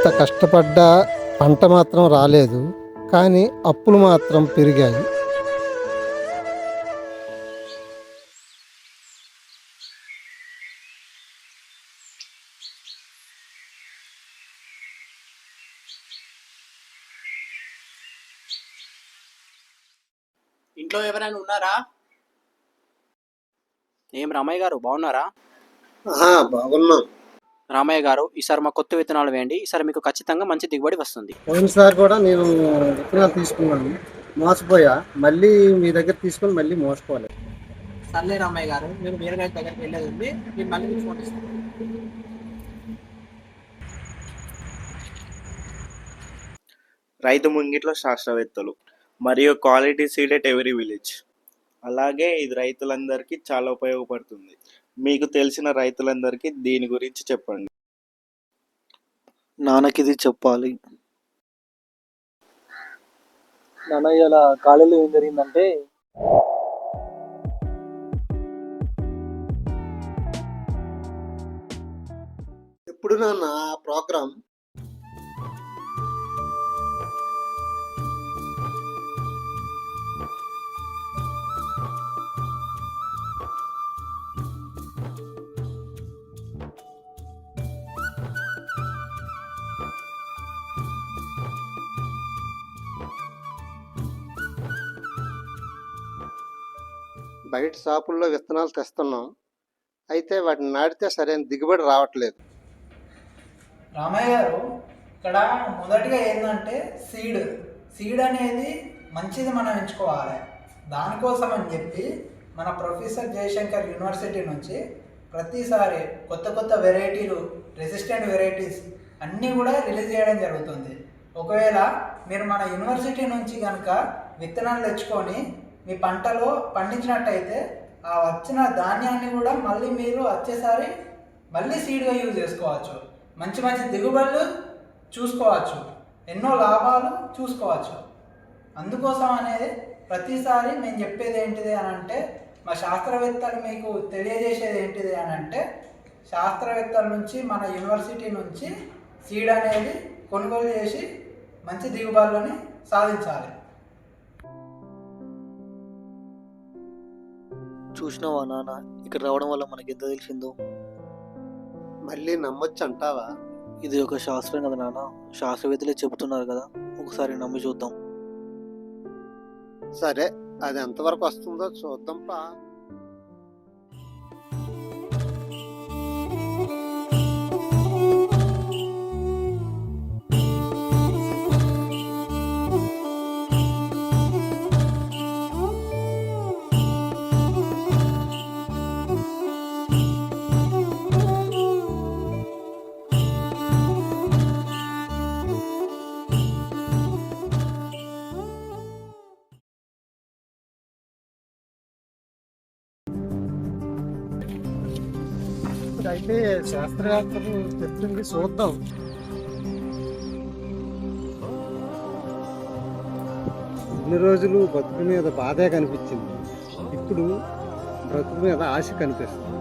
ఎంత కష్టపడ్డా పంట మాత్రం రాలేదు, కానీ అప్పులు మాత్రం పెరిగాయి. ఇంట్లో ఎవరైనా ఉన్నారా? ఏం రామయ్య గారు బాగున్నారా? బాగున్నాం. రామయ్య గారు, ఈసారి మా కొత్త విత్తనాలు వేయండి. ఈసారి మీకు ఖచ్చితంగా మంచి దిగుబడి వస్తుంది. పోయినసారి కూడా నేను విత్తనాలు తీసుకున్నాను, మోసపోయా. మళ్ళీ మీ దగ్గర తీసుకొని మళ్ళీ మోసపోలేదు. సర్లే రామయ్య గారు, నేను వేరే రైతు దగ్గరికి వెళ్ళేది ఉంది. నేను మళ్ళీ మీకు ఫోన్ ఇస్తాను. రైతు ముంగిట్లో శాస్త్రవేత్తలు మరియు quality seed at every village. అలాగే ఇది రైతులందరికీ చాలా ఉపయోగపడుతుంది. మీకు తెలిసిన రైతులందరికీ దీని గురించి చెప్పండి. నాన్నకిది చెప్పాలి. నాన్న ఇలా కాలేజీలో ఏం జరిగిందంటే, ఎప్పుడు నాన్న ప్రోగ్రాం? బయట షాపుల్లో విత్తనాలు తెస్తున్నాం, అయితే వాటిని నాటితే సరైన దిగుబడి రావట్లేదు. రామయ్య గారు, ఇక్కడ మొదటిగా ఏంటంటే సీడ్ అనేది మంచిది మనం ఎంచుకోవాలి. దానికోసం అని చెప్పి మన ప్రొఫెసర్ జయశంకర్ యూనివర్సిటీ నుంచి ప్రతిసారి కొత్త కొత్త వెరైటీలు, రెసిస్టెంట్ వెరైటీస్ అన్నీ కూడా రిలీజ్ చేయడం జరుగుతుంది. ఒకవేళ మీరు మన యూనివర్సిటీ నుంచి కనుక విత్తనాలు తెచ్చుకొని మీ పంటలో పండించినట్టయితే ఆ వచ్చిన ధాన్యాన్ని కూడా మళ్ళీ మీరు వచ్చేసారి మళ్ళీ సీడ్గా యూజ్ చేసుకోవచ్చు. మంచి మంచి దిగుబడులు చూసుకోవచ్చు, ఎన్నో లాభాలు చూసుకోవచ్చు. అందుకోసం అనేది ప్రతిసారి మేము చెప్పేది ఏంటిది అని అంటే, మా శాస్త్రవేత్తలు మీకు తెలియజేసేది ఏంటిది అని అంటే, శాస్త్రవేత్తల నుంచి మన యూనివర్సిటీ నుంచి సీడ్ అనేది కొనుగోలు చేసి మంచి దిగుబడులని సాధించాలి. చూసినావా నాన్న, ఇక్కడ రావడం వల్ల మనకి ఎంత తెలిసిందో. మళ్ళీ నమ్మొచ్చు అంటావా? ఇది ఒక శాస్త్రం కదా నాన్న, శాస్త్రవేత్తలే చెబుతున్నారు కదా, ఒకసారి నమ్మి చూద్దాం. సరే, అది ఎంతవరకు వస్తుందో చూద్దాం పా. అయితే శాస్త్రవేత్తలు చెప్తుంది చూద్దాం. ఇన్ని రోజులు బతుకు మీద బాధే కనిపించింది, ఇప్పుడు బ్రతుకు మీద ఆశ కనిపిస్తుంది.